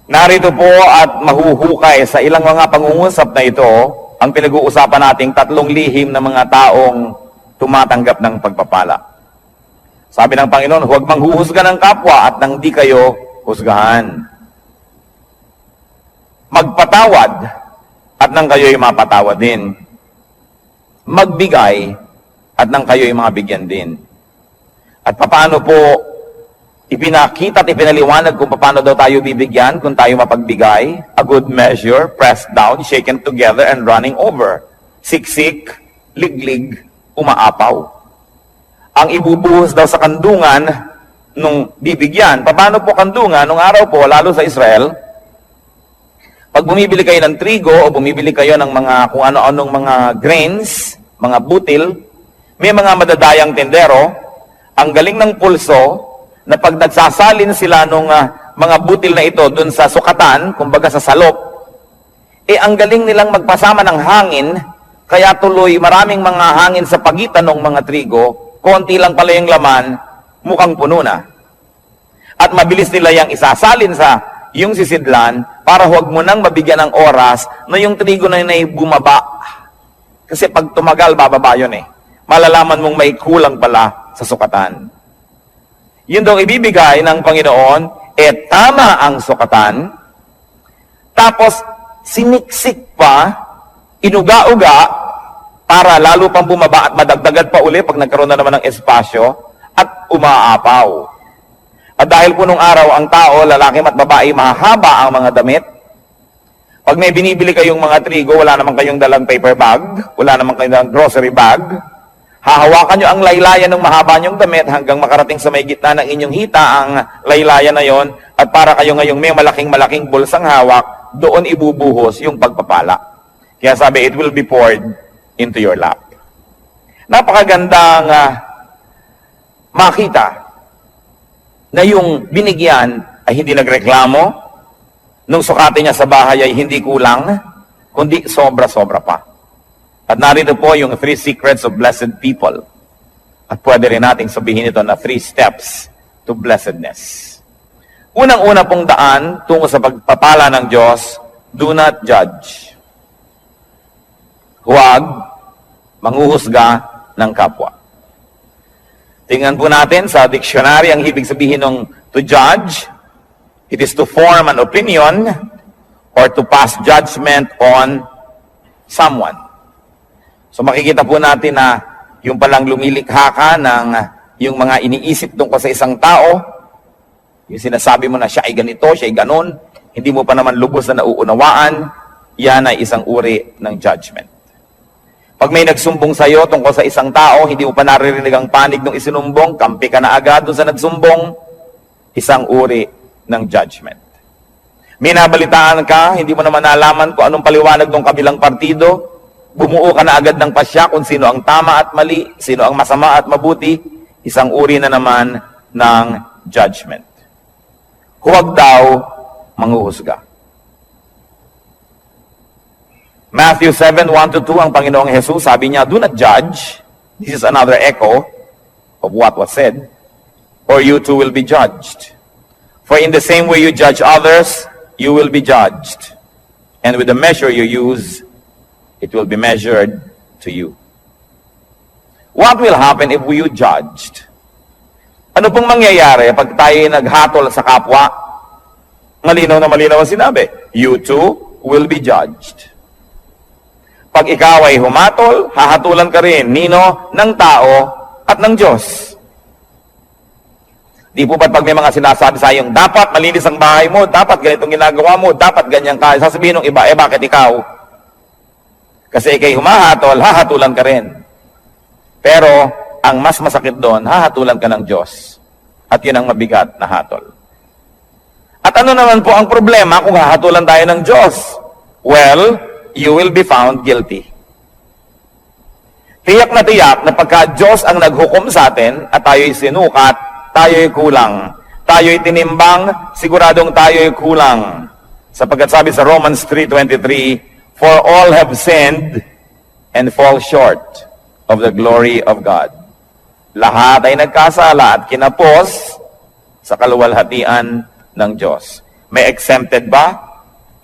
Narito po at mahuhukay sa ilang mga pangungusap na ito ang pinag-uusapan nating tatlong lihim ng mga taong tumatanggap ng pagpapala. Sabi ng Panginoon, huwag manghuhusga ng kapwa at nang di kayo husgahan. Magpatawad at nang kayo'y mapatawad din. Magbigay at nang kayo'y mabigyan din. At paano po ipinakita at ipinaliwanag kung paano daw tayo bibigyan, kung tayo mapagbigay? A good measure, pressed down, shaken together, and running over. Siksik, liglig, umaapaw. Ang ibubuhos daw sa kandungan nung bibigyan. Paano po kandungan? Nung araw po, lalo sa Israel, pag bumibili kayo ng trigo o bumibili kayo ng mga kung ano-anong mga grains, mga butil, may mga madadayang tendero, ang galing ng pulso, na pag nagsasalin sila nung mga butil na ito dun sa sukatan, kumbaga sa salop, ang galing nilang magpasama ng hangin, kaya tuloy maraming mga hangin sa pagitan ng mga trigo, konti lang pala yung laman, mukhang puno na. At mabilis nila yung isasalin sa yung sisidlan, para huwag mo nang mabigyan ng oras na yung trigo na yun ay bumaba. Kasi pag tumagal, bababa yun Malalaman mong may kulang pala sa sukatan. Yun daw ibibigay ng Panginoon, tama ang sukatan, tapos siniksik pa, inuga-uga, para lalo pang bumaba at madagdagan pa uli pag nagkaroon na naman ng espasyo, at umaapaw. At dahil po nung araw, ang tao, lalaki at babae, mahaba ang mga damit. Pag may binibili kayong mga trigo, wala naman kayong dalang paper bag, wala naman kayong dalang grocery bag, hahawakan nyo ang laylayan ng mahaba nyong damit hanggang makarating sa may gitna ng inyong hita ang laylayan na yon, at para kayo ngayong may malaking-malaking bulsang hawak, doon ibubuhos yung pagpapala. Kaya sabi, it will be poured into your lap. Napakagandang makita na yung binigyan ay hindi nagreklamo, nung sukatin niya sa bahay ay hindi kulang, kundi sobra-sobra pa. At narito po yung 3 secrets of blessed people. At pwede rin nating sabihin ito na 3 steps to blessedness. Unang-una pong daan tungo sa pagpapala ng Diyos, do not judge. Huwag manghuhusga ng kapwa. Tingnan po natin sa dictionary ang ibig sabihin ng to judge. It is to form an opinion or to pass judgment on someone. So makikita po natin na yung palang lumilikha ka ng yung mga iniisip tungkol sa isang tao, yung sinasabi mo na siya ay ganito, siya ay ganon, hindi mo pa naman lubos na nauunawaan, yan ay isang uri ng judgment. Pag may nagsumbong sa iyo tungkol sa isang tao, hindi mo pa naririnig ang panig ng isinumbong, kampi ka na agad doon sa nagsumbong, isang uri ng judgment. May nabalitaan ka, hindi mo naman nalaman kung anong paliwanag ng kabilang partido, bumuo ka na agad ng pasya kung sino ang tama at mali, sino ang masama at mabuti, isang uri na naman ng judgment. Huwag daw manghuhusga. Matthew 7:1-2, ang Panginoong Jesus, sabi niya, do not judge. This is another echo of what was said. Or you too will be judged. For in the same way you judge others, you will be judged. And with the measure you use, it will be measured to you. What will happen if we judged? Ano pong mangyayari pag tayo naghatol sa kapwa? Malinaw na malinaw ang sinabi. You too will be judged. Pag ikaw ay humatol, hahatulan ka rin, nino, ng tao at ng Diyos. Di po ba't pag may mga sinasabi sa iyong, dapat malinis ang bahay mo, dapat ganitong ginagawa mo, dapat ganyan ka, sasabihin ng iba, bakit ikaw? Kasi ikay humahatol, hahatulan ka rin. Pero, ang mas masakit doon, hahatulan ka ng Diyos. At yun ang mabigat na hatol. At ano naman po ang problema kung hahatulan tayo ng Diyos? Well, you will be found guilty. Tiyak na pagka Diyos ang naghukom sa atin at tayo'y sinukat, tayo'y kulang. Tayo'y tinimbang, siguradong tayo'y kulang. Sapagkat sabi sa Romans 3:23, for all have sinned and fall short of the glory of God. Lahat ay nagkasala at kinapos sa kaluwalhatian ng Diyos. May exempted ba?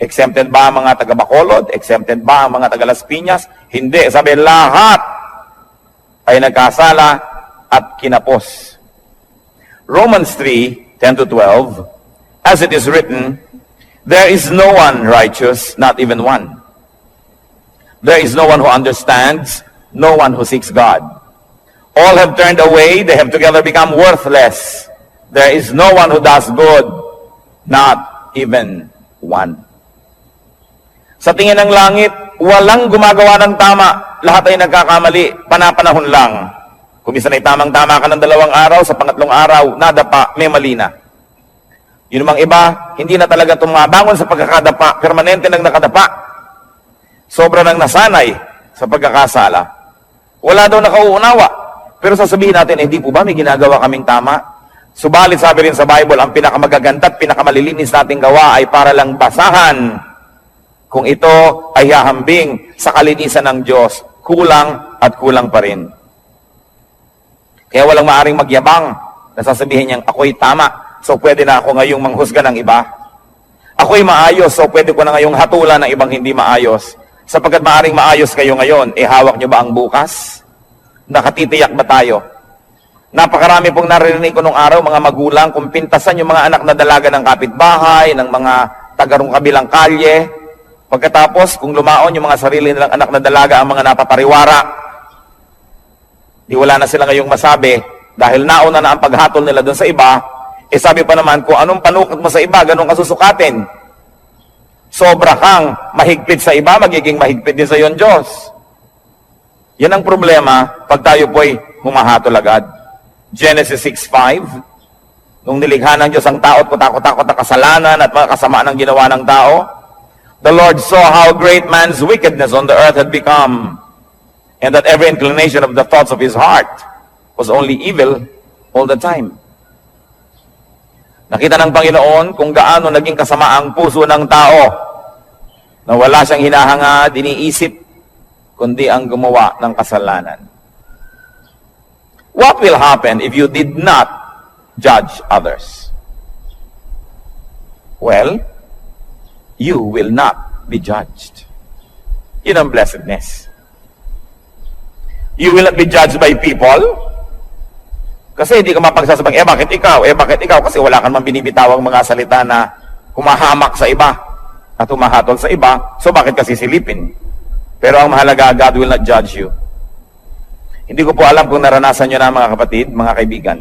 Exempted ba ang mga taga Bacolod? Exempted ba ang mga taga Las Piñas? Hindi. Sabi, lahat ay nagkasala at kinapos. Romans 3:10-12, as it is written, there is no one righteous, not even one. There is no one who understands, no one who seeks God. All have turned away, they have together become worthless. There is no one who does good, not even one. Sa tingin ng langit, walang gumagawa ng tama. Lahat ay nagkakamali, panapanahon lang. Kung minsan ay tamang-tama ka ng 2 araw, sa pangatlong araw, nadapa, may mali na. Yun namang iba, hindi na talaga tumabangon sa pagkakadapa, permanente nang nakadapa. Sobra nang nasanay sa pagkakasala. Wala daw nakauunawa. Pero sasabihin natin, hindi po ba may ginagawa kaming tama? Subalit sabi rin sa Bible, ang pinakamagaganda at pinakamalilinis nating gawa ay para lang basahan. Kung ito ay hahambing sa kalinisan ng Diyos, kulang at kulang pa rin. Kaya walang maaring magyabang na sasabihin niyang, ako'y tama, so pwede na ako ngayong manghusga ng iba. Ako'y maayos, so pwede ko na ngayong hatulan ng ibang hindi maayos. Sapagkat maaring maayos kayo ngayon, hawak niyo ba ang bukas? Nakatitiyak ba tayo? Napakarami pong naririnig ko nung araw, mga magulang, kung pintasan yung mga anak na dalaga ng kapitbahay, ng mga tagarong kabilang kalye. Pagkatapos, kung lumaon yung mga sarili nilang anak na dalaga ang mga napapariwara, di wala na sila ngayong masabi, dahil nauna na ang paghatol nila doon sa iba, sabi pa naman, kung anong panukot mo sa iba, ganun ka susukatin. Sobra kang mahigpit sa iba, magiging mahigpit din sa iyon Diyos. Yan ang problema pag tayo po'y humahatol agad. Genesis 6:5, nung nilikha ng Diyos ang tao at kutakot-takot na kasalanan at mga kasamaan ng ginawa ng tao, the Lord saw how great man's wickedness on the earth had become, and that every inclination of the thoughts of his heart was only evil all the time. Nakita ng Panginoon kung gaano naging kasama ang puso ng tao na wala siyang hinahangad, iniisip, kundi ang gumawa ng kasalanan. What will happen if you did not judge others? Well, you will not be judged. Yun ang blessedness. You will not be judged by people. Kasi hindi ka mapagsasabang, bakit ikaw? Bakit ikaw? Kasi wala kang man binibitawang mga salita na humahamak sa iba at humahatol sa iba. So bakit kasi silipin? Pero ang mahalaga, God will not judge you. Hindi ko po alam kung naranasan nyo na mga kapatid, mga kaibigan,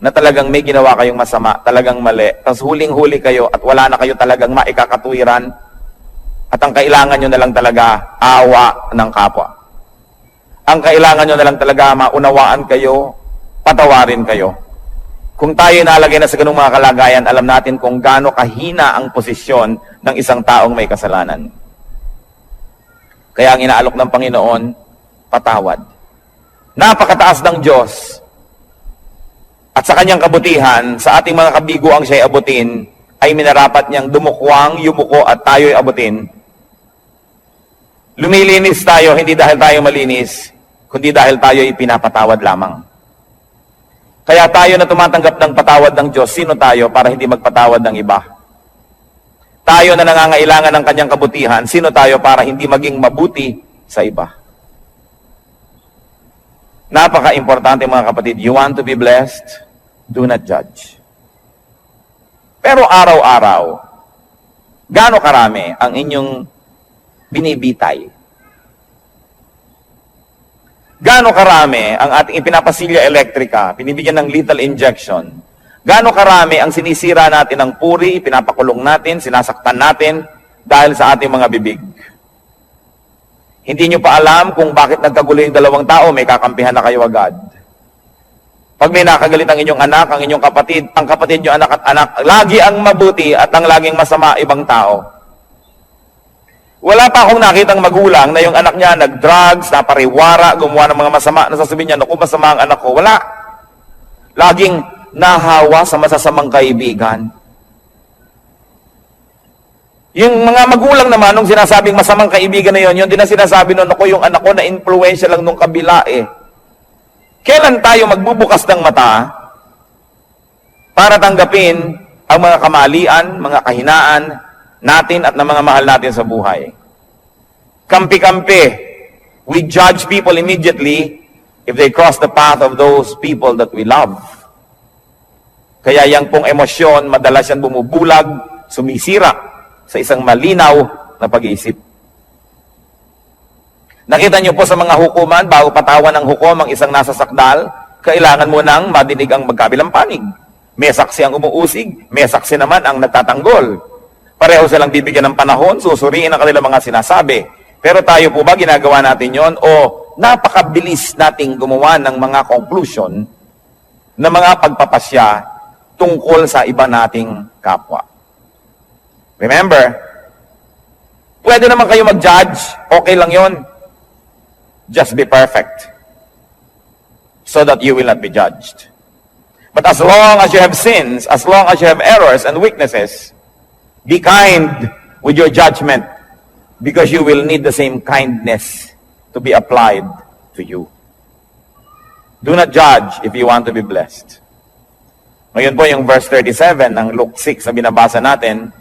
na talagang may ginawa kayong masama, talagang mali, tapos huling-huli kayo at wala na kayo talagang maikakatuwiran at ang kailangan nyo na lang talaga awa ng kapwa. Ang kailangan nyo na lang talaga maunawaan kayo, patawarin kayo. Kung tayo nalagay na sa ganung mga kalagayan, alam natin kung gaano kahina ang posisyon ng isang taong may kasalanan. Kaya ang inaalok ng Panginoon, patawad. Napakataas ng Diyos at sa kanyang kabutihan, sa ating mga kabiguang siya'y abutin, ay minarapat niyang dumukwang, yumuko at tayo'y abutin. Lumilinis tayo, hindi dahil tayo malinis, kundi dahil tayo'y pinapatawad lamang. Kaya tayo na tumatanggap ng patawad ng Diyos, sino tayo para hindi magpatawad ng iba? Tayo na nangangailangan ng kanyang kabutihan, sino tayo para hindi maging mabuti sa iba? Napaka-importante mga kapatid, you want to be blessed, do not judge. Pero araw-araw, gaano karami ang inyong binibitay? Gaano karami ang ating ipinapasilya elektrika, pinibigyan ng lethal injection? Gaano karami ang sinisira natin ng puri, pinapakulong natin, sinasaktan natin dahil sa ating mga bibig? Hindi nyo pa alam kung bakit nagkagulo yung 2 tao, may kakampihan na kayo agad. Pag may nakagalit ang inyong anak, ang inyong kapatid, ang kapatid nyo, anak at anak, lagi ang mabuti at ang laging masama ibang tao. Wala pa akong nakitang magulang na yung anak niya nag-drugs, napariwara, gumawa ng mga masama, nasasabihin niya, naku, masama ang anak ko. Wala. Laging nahawa sa masasamang kaibigan. Yung mga magulang naman, nung sinasabing masamang kaibigan na yun, yun din na sinasabi nun, ako yung anak ko na influensya lang nung kabila eh. Kailan tayo magbubukas ng mata para tanggapin ang mga kamalian, mga kahinaan natin at ng mga mahal natin sa buhay. Kampi-kampi, we judge people immediately if they cross the path of those people that we love. Kaya yang pong emosyon, madalas yan bumubulag, sumisira sa isang malinaw na pag-iisip. Nakita niyo po sa mga hukuman, bago patawan ng hukom ang isang nasa sakdal, kailangan mo nang madinig ang magkabilang panig. May saksi ang umuusig, may saksi naman ang nagtatanggol. Pareho silang bibigyan ng panahon, susuriin ang kanilang mga sinasabi. Pero tayo po ba ginagawa natin yon o napakabilis nating gumawa ng mga conclusion na mga pagpapasya tungkol sa iba nating kapwa? Remember, pwede naman kayo mag-judge, okay lang yon. Just be perfect so that you will not be judged. But as long as you have sins, as long as you have errors and weaknesses, be kind with your judgment because you will need the same kindness to be applied to you. Do not judge if you want to be blessed. Ngayon po yung verse 37 ng Luke 6 na binabasa natin,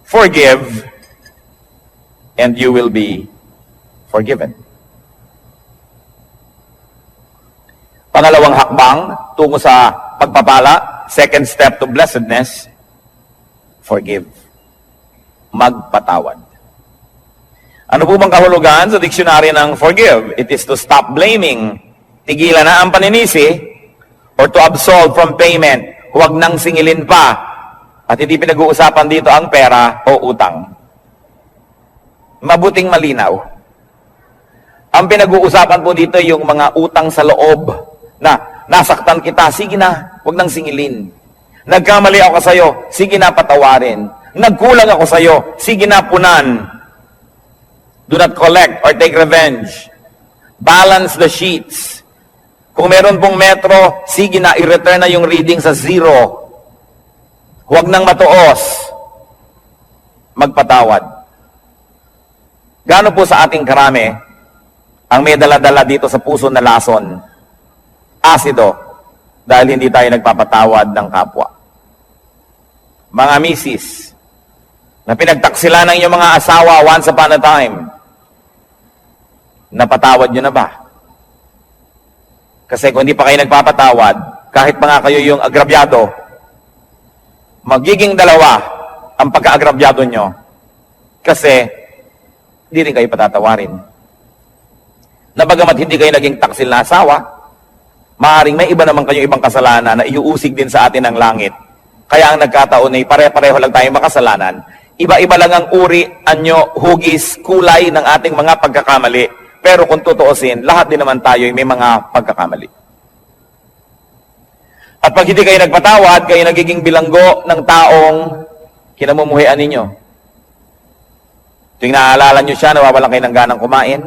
forgive and you will be forgiven. Pangalawang hakbang tungo sa pagpapala, second step to blessedness, forgive. Magpatawad. Ano po bang kahulugan sa diksyonaryo ng forgive? It is to stop blaming. Tigilan na ang paninisi or to absolve from payment. Huwag nang singilin pa. At hindi pinag-uusapan dito ang pera o utang. Mabuting malinaw. Ang pinag-uusapan po dito yung mga utang sa loob na nasaktan kita, sige na, huwag nang singilin. Nagkamali ako sa'yo, sige na patawarin. Nagkulang ako sa'yo, sige na punan. Do not collect or take revenge. Balance the sheets. Kung meron pong metro, sige na, i-return na yung reading sa 0. Huwag nang matuos. Magpatawad. Gaano po sa ating karami ang may dala-dala dito sa puso na lason? Asido. Dahil hindi tayo nagpapatawad ng kapwa. Mga misis, na pinagtaksila ng inyong mga asawa once upon a time, napatawad nyo na ba? Kasi kung hindi pa kayo nagpapatawad, kahit pa nga kayo yung agrabyado, magiging dalawa ang pagka-agrabyado nyo. Kasi, hindi rin kayo patatawarin. Nabagamat hindi kayo naging taksil na asawa, maaaring may iba naman kayong ibang kasalanan na iuusig din sa atin ng langit. Kaya ang nagkataon ay pare-pareho lang tayong makasalanan. Iba-iba lang ang uri, anyo, hugis, kulay ng ating mga pagkakamali. Pero kung tutuusin, lahat din naman tayo may mga pagkakamali. At pag hindi kayo nagpatawad, kayo nagiging bilanggo ng taong kinamumuhian ninyo. Tuwing naaalala nyo siya, nawawalan kayo ng ganang kumain,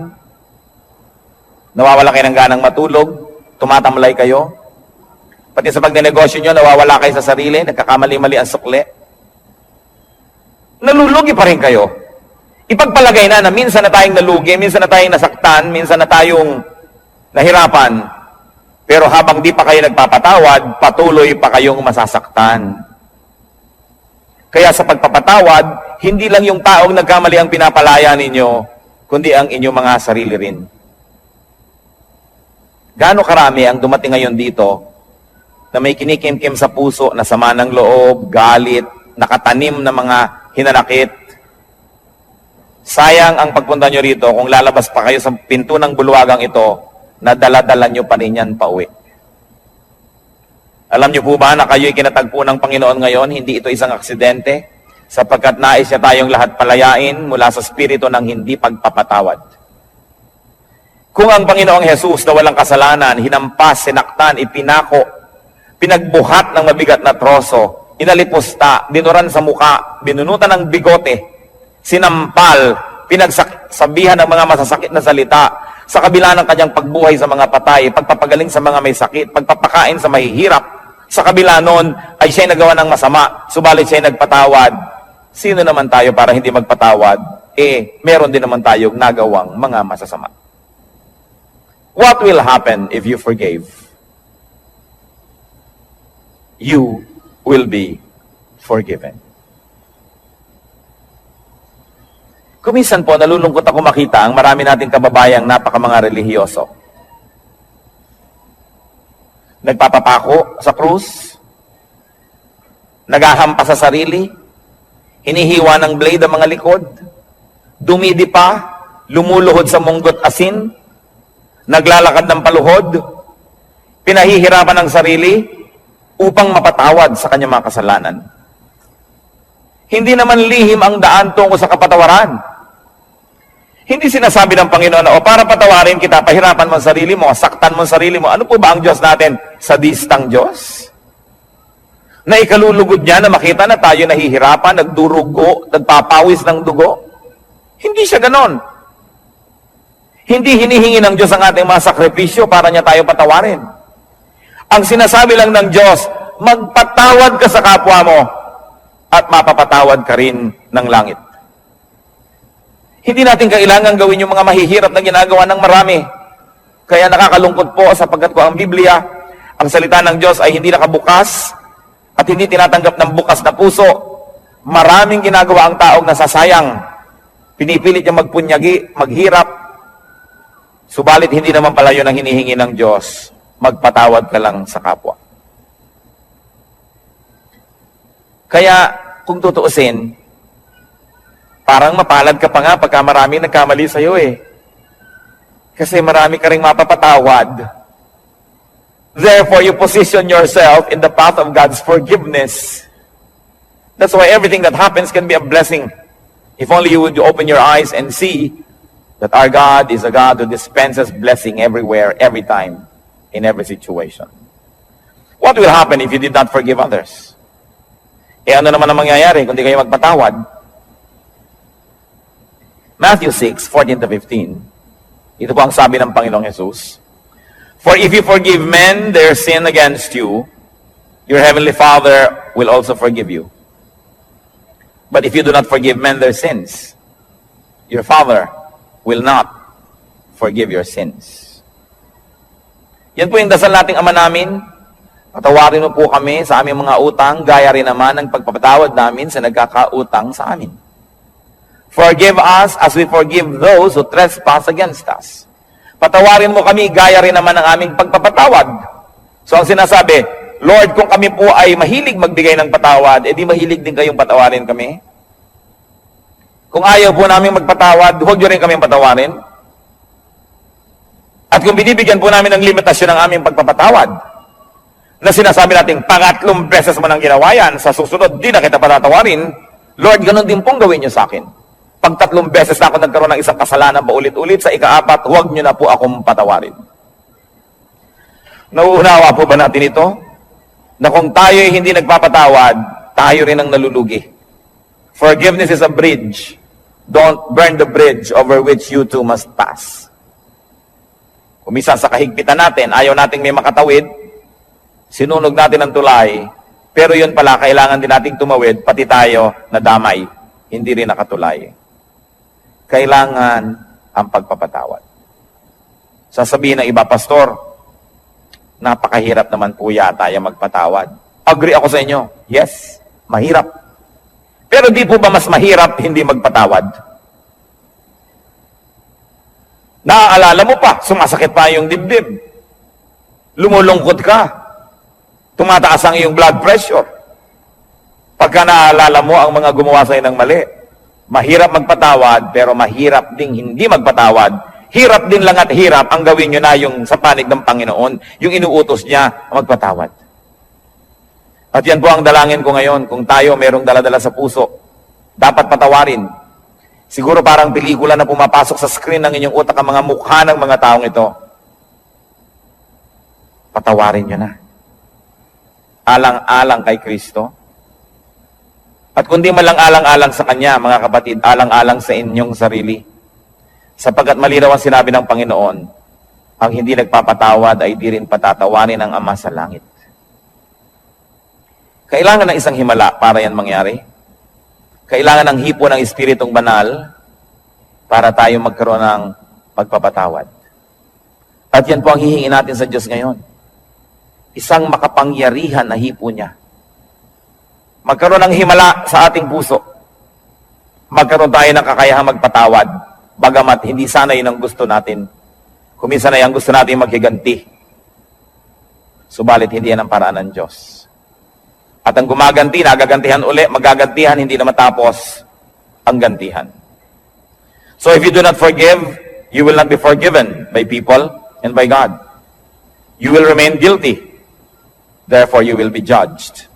nawawalan kayo ng ganang matulog, tumatamlay kayo. Pati sa pagnenegosyo nyo, nawawala kayo sa sarili, nagkakamali-mali ang sukli. Nalulugi pa rin kayo. Ipagpalagay na minsan na tayong nalugi, minsan na tayong nasaktan, minsan na tayong nahirapan. Pero habang di pa kayo nagpapatawad, patuloy pa kayong masasaktan. Kaya sa pagpapatawad, hindi lang yung taong nagkamali ang pinapalaya ninyo, kundi ang inyong mga sarili rin. Gaano karami ang dumating ngayon dito na may kinikim-kim sa puso na sama ng loob, galit, nakatanim na mga hinanakit. Sayang ang pagpunta nyo rito kung lalabas pa kayo sa pinto ng bulwagang ito na dala-dala nyo pa rin yan pauwi. Alam nyo po ba na kayo'y kinatagpo ng Panginoon ngayon, hindi ito isang aksidente, sapagkat nais niya tayong lahat palayain mula sa spirito ng hindi pagpapatawad. Kung ang Panginoong Jesus na walang kasalanan, hinampas, sinaktan, ipinako, pinagbuhat ng mabigat na troso, inalipusta, dinuran sa muka, binunutan ng bigote, sinampal, pinagsabihan ng mga masasakit na salita, sa kabila ng kanyang pagbuhay sa mga patay, pagpapagaling sa mga may sakit, pagpapakain sa mahihirap, sa kabila nun ay siya'y nagawa ng masama, subalit siya'y nagpatawad. Sino naman tayo para hindi magpatawad? Meron din naman tayong nagawang mga masasama. What will happen if you forgave? You will be forgiven. Kuminsan po, nalulungkot ako makita ang marami nating kababayang mga relihiyoso. Nagpapapako sa krus, naghahampas sa sarili, hinihiwa ng blade ang mga likod, dumidipa, lumuluhod sa munggot asin, naglalakad ng paluhod, pinahihirapan ng sarili upang mapatawad sa kanyang mga kasalanan. Hindi naman lihim ang daan tungo sa kapatawaran. Hindi sinasabi ng Panginoon na, para patawarin kita, pahirapan mo ang sarili mo, saktan mo ang sarili mo. Ano po ba ang Diyos natin? Sadistang Diyos? Na ikalulugod niya na makita na tayo nahihirapan, nagdurugo, nagpapawis ng dugo? Hindi siya ganon. Hindi hinihingi ng Diyos ang ating mga sakripisyo para niya tayo patawarin. Ang sinasabi lang ng Diyos, magpatawad ka sa kapwa mo at mapapatawad ka rin ng langit. Hindi natin kailangan gawin yung mga mahihirap na ginagawa ng marami. Kaya nakakalungkot po sapagkat ko ang Biblia, ang salita ng Diyos ay hindi nakabukas at hindi tinatanggap ng bukas na puso. Maraming ginagawa ang taong nasasayang. Pinipilit niya magpunyagi, maghirap. Subalit hindi naman pala yun ang hinihingi ng Diyos. Magpatawad ka lang sa kapwa. Kaya kung tutuusin, parang mapalad ka pa nga pagka marami nagkamali sa'yo eh. Kasi marami ka ring mapapatawad. Therefore, you position yourself in the path of God's forgiveness. That's why everything that happens can be a blessing. If only you would open your eyes and see that our God is a God who dispenses blessing everywhere, every time, in every situation. What will happen if you did not forgive others? Ano naman ang mangyayari kung di kayo magpatawad? Matthew 6:14-15. Ito po ang sabi ng Panginoong Jesus. For if you forgive men their sin against you, your heavenly Father will also forgive you. But if you do not forgive men their sins, your Father will not forgive your sins. Yan po yung dasal nating Ama namin. Patawarin mo po kami sa aming mga utang, gaya rin naman ng pagpapatawad namin sa nagkakautang sa amin. Forgive us as we forgive those who trespass against us. Patawarin mo kami, gaya rin naman ng aming pagpapatawad. So ang sinasabi, Lord, kung kami po ay mahilig magbigay ng patawad, edi mahilig din kayong patawarin kami. Kung ayaw po namin magpatawad, huwag nyo rin kami patawarin. At kung binibigyan po namin ng limitasyon ng aming pagpapatawad, na sinasabi natin, 3 beses mo nang ginawa yan, sa susunod, di na kita patatawarin, Lord, ganun din pong gawin nyo sa akin. Pag 3 beses na ako nagkaroon ng isang kasalanan paulit-ulit, sa ika-4, huwag nyo na po akong patawarin. Nauunawa po ba natin ito? Na kung tayo ay hindi nagpapatawad, tayo rin ang nalulugi. Forgiveness is a bridge. Don't burn the bridge over which you too must pass. Kumisa sa kahigpitan natin, ayaw nating may makatawid, sinunog natin ang tulay, pero yun pala, kailangan din nating tumawid, pati tayo na damay, hindi rin nakatulay. Kailangan ang pagpapatawad. Sasabihin ng iba, Pastor, napakahirap naman po yata yung magpatawad. Agree ako sa inyo. Yes, mahirap. Pero di po ba mas mahirap hindi magpatawad? Naaalala mo pa, sumasakit pa yung dibdib. Lumulungkot ka. Tumataas ang iyong blood pressure. Pagka naaalala mo ang mga gumawa sa'yo ng mali. Mahirap magpatawad, pero mahirap ding hindi magpatawad. Hirap din lang at hirap ang gawin nyo na yung sa panig ng Panginoon, yung inuutos niya magpatawad. At yan po ang dalangin ko ngayon, kung tayo merong daladala sa puso, dapat patawarin. Siguro parang pelikula na pumapasok sa screen ng inyong utak ang mga mukha ng mga taong ito. Patawarin nyo na. Alang-alang kay Kristo. At kundi man lang alang-alang sa Kanya, mga kapatid, alang-alang sa inyong sarili. Sapagkat malinaw ang sinabi ng Panginoon, ang hindi nagpapatawad ay di rin patatawarin ng Ama sa langit. Kailangan ng isang himala para yan mangyari. Kailangan ng hipo ng Espiritong Banal para tayo magkaroon ng pagpapatawad. At yan po ang hihingi natin sa Diyos ngayon. Isang makapangyarihan na hipo niya. magkaroon ng himala sa ating puso. Magkaroon tayo ng kakayahang magpatawad, bagamat hindi sana yun ang gusto natin. Kuminsan ay ang gusto natin maghiganti. Subalit hindi yan ang paraan ng Diyos. At ang gumaganti, nagagantihan uli, magagantihan, hindi na matapos ang gantihan. So if you do not forgive, you will not be forgiven by people and by God. You will remain guilty. Therefore, you will be judged.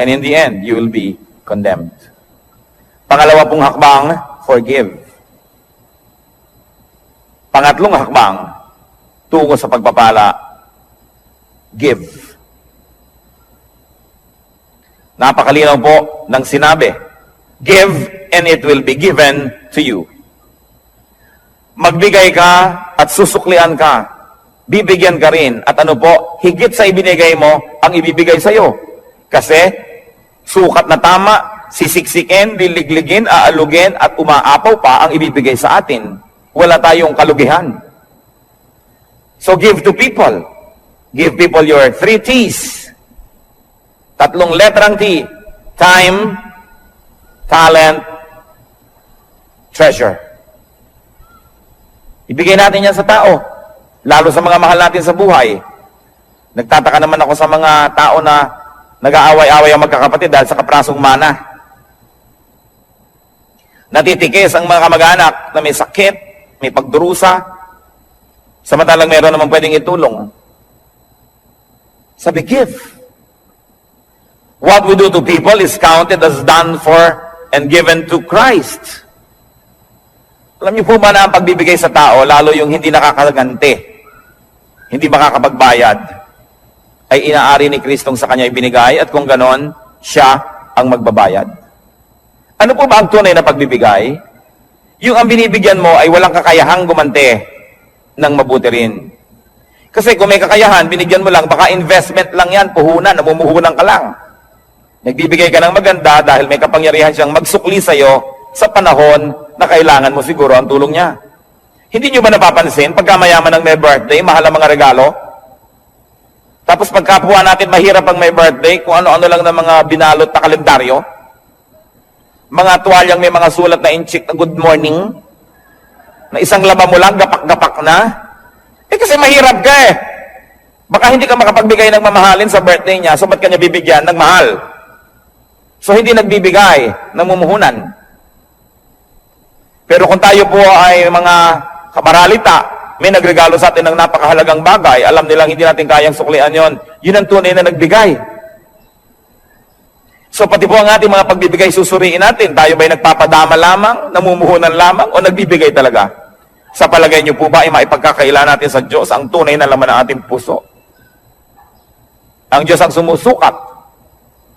And in the end, you will be condemned. Pangalawa pong hakbang, forgive. Pangatlong hakbang, tungo sa pagpapala, give. Napakalinaw po ng sinabi, give and it will be given to you. Magbigay ka at susuklian ka. Bibigyan ka rin. At ano po, higit sa ibinigay mo, ang ibibigay sa iyo. Kasi, sukat na tama, sisiksikin, liligligin, aalugin, at umaapaw pa ang ibibigay sa atin. Wala tayong kalugihan. So give to people. Give people your 3 T's. 3 letrang T. Time, talent, treasure. Ibigay natin yan sa tao. Lalo sa mga mahal natin sa buhay. Nagtataka naman ako sa mga tao na nag-aaway-away ang magkakapatid dahil sa kaprasong mana. Natitikis ang mga kamag-anak na may sakit, may pagdurusa, samantalang meron naman pwedeng itulong. Sabi, give. What we do to people is counted as done for and given to Christ. Alam niyo po ba na ang pagbibigay sa tao, lalo yung hindi nakakaganti, hindi makakapagbayad, ay inaari ni Kristong sa kanya ibinigay at kung ganon, siya ang magbabayad. Ano po ba ang tunay na pagbibigay? Yung ang binibigyan mo ay walang kakayahang gumante ng mabuti rin. Kasi kung may kakayahan, binigyan mo lang, baka investment lang yan, puhunan, namumuhunan ka lang. Nagbibigay ka ng maganda dahil may kapangyarihan siyang magsukli sa iyo sa panahon na kailangan mo siguro ang tulong niya. Hindi nyo ba napapansin, pagka mayaman ng may birthday, mahal ang mga regalo? Tapos pagkapuha natin, mahirap ang may birthday, kung ano-ano lang ng mga binalot na kalendaryo. Mga tuwalyang may mga sulat na inchik na good morning, na isang laba mo lang, gapak-gapak na. Kasi mahirap ka eh. Baka hindi ka makapagbigay ng mamahalin sa birthday niya, so ba't ka niya bibigyan ng mahal? So hindi nagbibigay, namumuhunan. Pero kung tayo po ay mga kamaralita, may nagregalo sa atin ng napakahalagang bagay, alam nilang hindi natin kayang suklian yon, yun ang tunay na nagbigay. So pati po ang ating mga pagbibigay, susuriin natin, tayo ba'y nagpapadama lamang, namumuhunan lamang, o nagbibigay talaga? Sa palagay niyo po ba ay maipagkakaila natin sa Diyos ang tunay na laman ng ating puso? Ang Diyos ang sumusukat,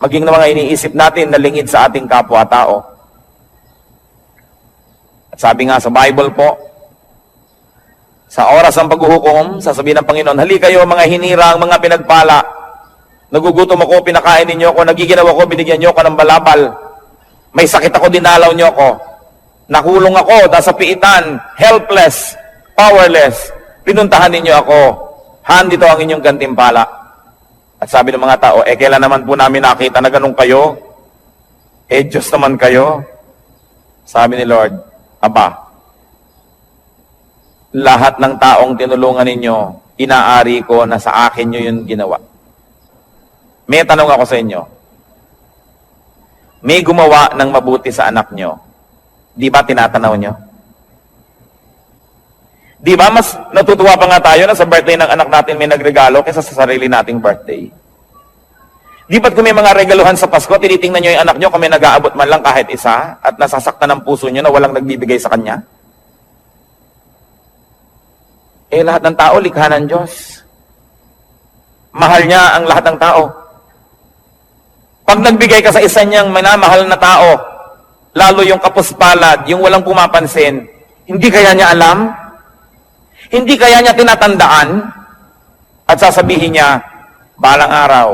maging na mga iniisip natin na lingid sa ating kapwa-tao. At sabi nga sa Bible po, sa oras ng paghuhukom, sasabihin ng Panginoon, halika kayo mga hinirang, mga pinagpala, nagugutom ako, pinakain ninyo ako, nagiginaw ako, binigyan niyo ako ng balabal, may sakit ako, dinalaw niyo ako, nakulong ako, nasa piitan, helpless, powerless, pinuntahan ninyo ako, dito ang inyong gantimpala. At sabi ng mga tao, kailan naman po namin nakita na ganun kayo? Diyos naman kayo. Sabi ni Lord, Aba, lahat ng taong tinulungan ninyo, inaari ko na sa akin nyo yun ginawa. May tanong ako sa inyo. May gumawa ng mabuti sa anak nyo. Di ba tinatanaw nyo? Di ba mas natutuwa pa nga tayo na sa birthday ng anak natin may nagregalo kaysa sa sarili nating birthday? Di ba't kung may mga regaluhan sa Pasko, tinitingnan nyo yung anak nyo kung may nag-aabot man lang kahit isa at nasasaktan ng puso nyo na walang nagbibigay sa kanya? Lahat ng tao, likha ng Diyos. Mahal niya ang lahat ng tao. Pag nagbigay ka sa isa niyang minamahal na tao, lalo yung kapuspalad, yung walang pumapansin, hindi kaya niya alam? Hindi kaya niya tinatandaan? At sasabihin niya, balang araw,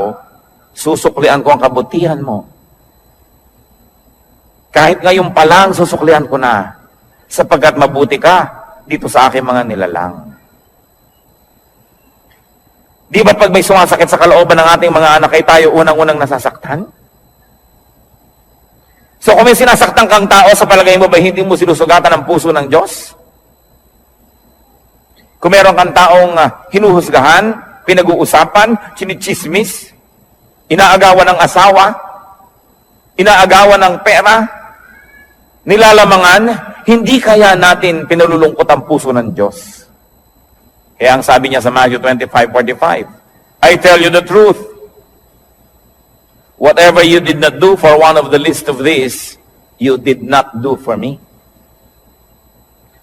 susuklian ko ang kabutihan mo. Kahit ngayon pa lang, susuklian ko na, sapagkat mabuti ka dito sa aking mga nilalang. Di ba pag may sumasakit sa kalooban ng ating mga anak, ay tayo unang-unang nasasaktan? So kung may sinasaktan kang tao, sa palagay mo ba hindi mo sinusugatan ang puso ng Diyos? Kung meron kang taong hinuhusgahan, pinag-uusapan, chinichismis, inaagawan ng asawa, inaagawan ng pera, nilalamangan, hindi kaya natin pinalulungkot ang puso ng Diyos. Kaya ang sabi niya sa Matthew 25:45, I tell you the truth, whatever you did not do for one of the least of these, you did not do for me.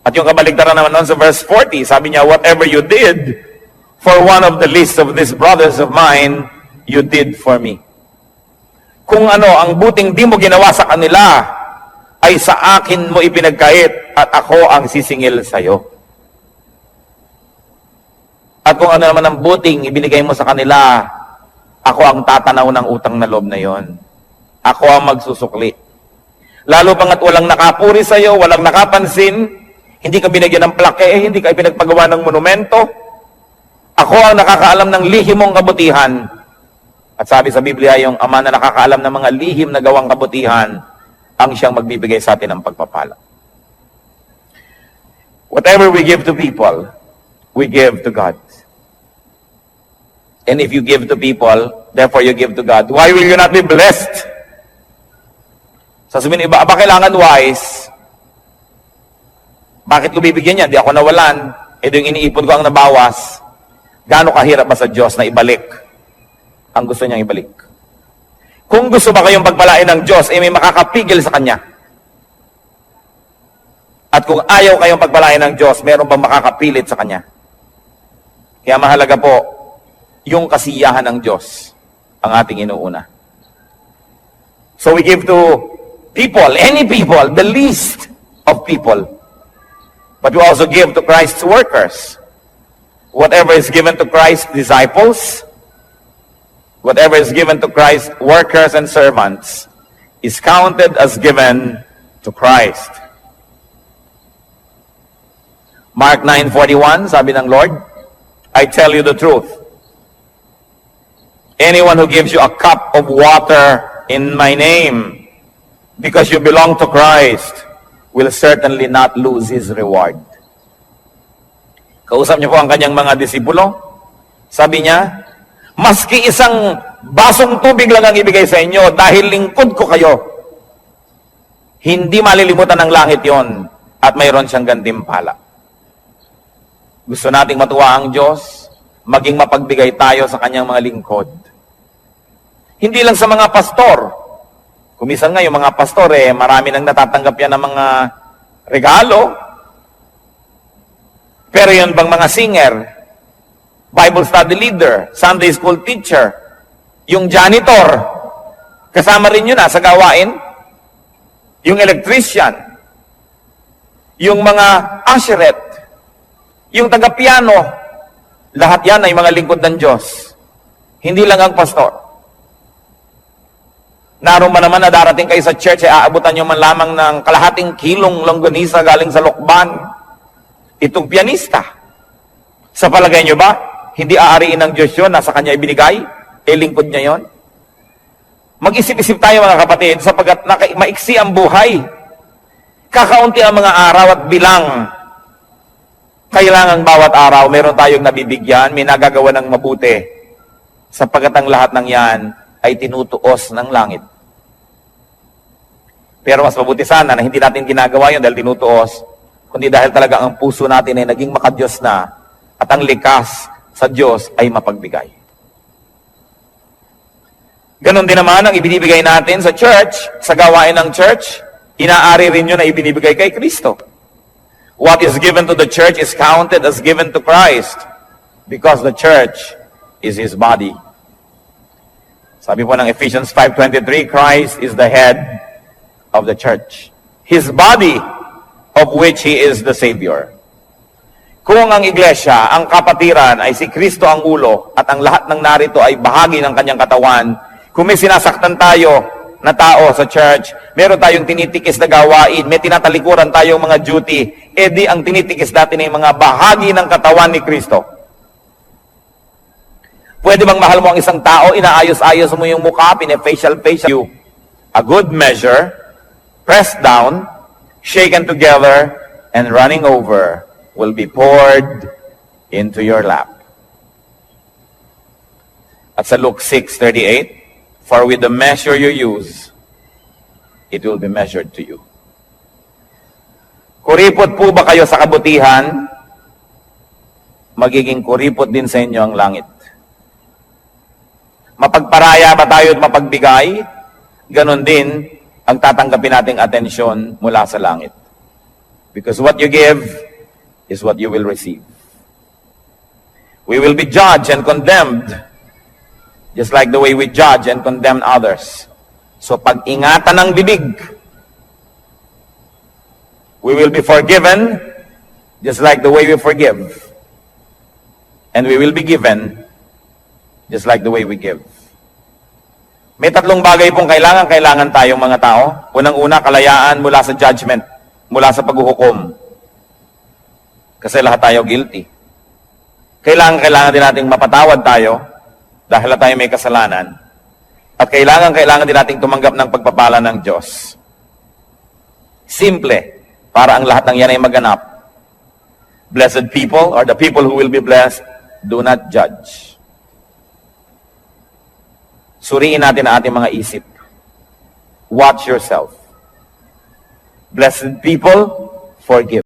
At yung kabaligtaran naman nun sa verse 40, sabi niya, whatever you did for one of the least of these brothers of mine, you did for me. Kung ano, ang buting di mo ginawa sa kanila, ay sa akin mo ipinagkait at ako ang sisingil sa iyo. At kung ano naman ang buting ibinigay mo sa kanila, ako ang tatanaw ng utang na loob na yon. Ako ang magsusukli. Lalo pangat walang nakapuri sa iyo, walang nakapansin, hindi ka binigyan ng plaque, hindi ka ipinagpagawa ng monumento. Ako ang nakakaalam ng lihim mong kabutihan. At sabi sa Biblia, yung ama na nakakaalam ng mga lihim na gawang kabutihan, ang siyang magbibigay sa atin ng pagpapala. Whatever we give to people, we give to God. And if you give to people, therefore you give to God, why will you not be blessed? Sasabihin iba, aba kailangan wise? Bakit ko bibigyan yan? Di ako nawalan. Ito yung iniipon ko ang nabawas. Gaano kahirap ba sa Diyos na ibalik ang gusto niyang ibalik? Kung gusto ba kayong pagpalain ng Diyos, may makakapigil sa Kanya. At kung ayaw kayong pagpalain ng Diyos, meron bang makakapilit sa Kanya? Kaya mahalaga po, yung kasiyahan ng Diyos ang ating inuuna. So we give to people, any people, the least of people. But we also give to Christ's workers. Whatever is given to Christ's disciples, whatever is given to Christ's workers and servants, is counted as given to Christ. Mark 9:41, sabi ng Lord, I tell you the truth. Anyone who gives you a cup of water in my name, because you belong to Christ, will certainly not lose his reward. Kausap niyo po ang kanyang mga disipulo. Sabi niya, maski isang basong tubig lang ang ibigay sa inyo dahil lingkod ko kayo, hindi malilimutan ng langit yon at mayroon siyang gantimpala. Gusto nating matuwa ang Diyos, maging mapagbigay tayo sa kanyang mga lingkod. Hindi lang sa mga pastor. Kumisan nga yung mga pastor, marami nang natatanggap yan ng mga regalo. Pero yun bang mga singer, Bible study leader, Sunday school teacher, yung janitor, kasama rin yun sa gawain. Yung electrician, yung mga usherette, yung taga-piano, lahat yan ay mga lingkod ng Diyos. Hindi lang ang pastor. Naroon man naman na darating kayo sa church, aabutan nyo man lamang ng kalahating kilong longganisa galing sa lokban. Itong pianista. Sa palagay nyo ba, hindi aariin ng Diyos yun, nasa Kanya ibinigay? Lingkod niya yon. Mag-isip-isip tayo mga kapatid, sapagkat maiksi ang buhay. Kakaunti ang mga araw at bilang. Kailangan bawat araw, meron tayong nabibigyan, may nagagawa ng mabuti. Sapagkat ang lahat ng yan ay tinutuos ng langit. Pero mas mabuti sana na hindi natin ginagawa yun dahil tinutuos, kundi dahil talaga ang puso natin ay naging makadiyos na at ang likas sa Diyos ay mapagbigay. Ganon din naman ang ibinibigay natin sa church, sa gawain ng church, inaari rin yun na ibinibigay kay Kristo. What is given to the church is counted as given to Christ because the church is His body. Sabi po ng Ephesians 5:23, Christ is the head of the church, His body, of which He is the Savior. Kung ang iglesia, ang kapatiran ay si Kristo ang ulo at ang lahat ng narito ay bahagi ng kanyang katawan, kung may sinasaktan tayo na tao sa church, meron tayong tinitikis na gawain, may tinatalikuran tayong mga duty, di ang tinitikis natin ay mga bahagi ng katawan ni Kristo. Pwede bang mahal mo ang isang tao, inaayos-ayos mo yung mukha, pine-facial you? A good measure, pressed down, shaken together, and running over will be poured into your lap. At sa Luke 6:38, for with the measure you use, it will be measured to you. Kuripot po ba kayo sa kabutihan? Magiging kuripot din sa inyo ang langit. Mapagparaya ba tayo at mapagbigay? Ganon din ang tatanggapin nating atensyon mula sa langit. Because what you give is what you will receive. We will be judged and condemned just like the way we judge and condemn others. So pag-ingatan ng bibig. We will be forgiven just like the way we forgive. And we will be given just like the way we give. May tatlong bagay pong kailangan tayong mga tao. Unang-una, kalayaan mula sa judgment, mula sa paghuhukom. Kasi lahat tayo guilty. Kailangan din nating mapatawad tayo dahil tayo may kasalanan. At kailangan din nating tumanggap ng pagpapala ng Diyos. Simple, para ang lahat ng yan ay maganap. Blessed people, or the people who will be blessed, do not judge. Suriin natin ang ating mga isip. Watch yourself. Blessed people, forgive.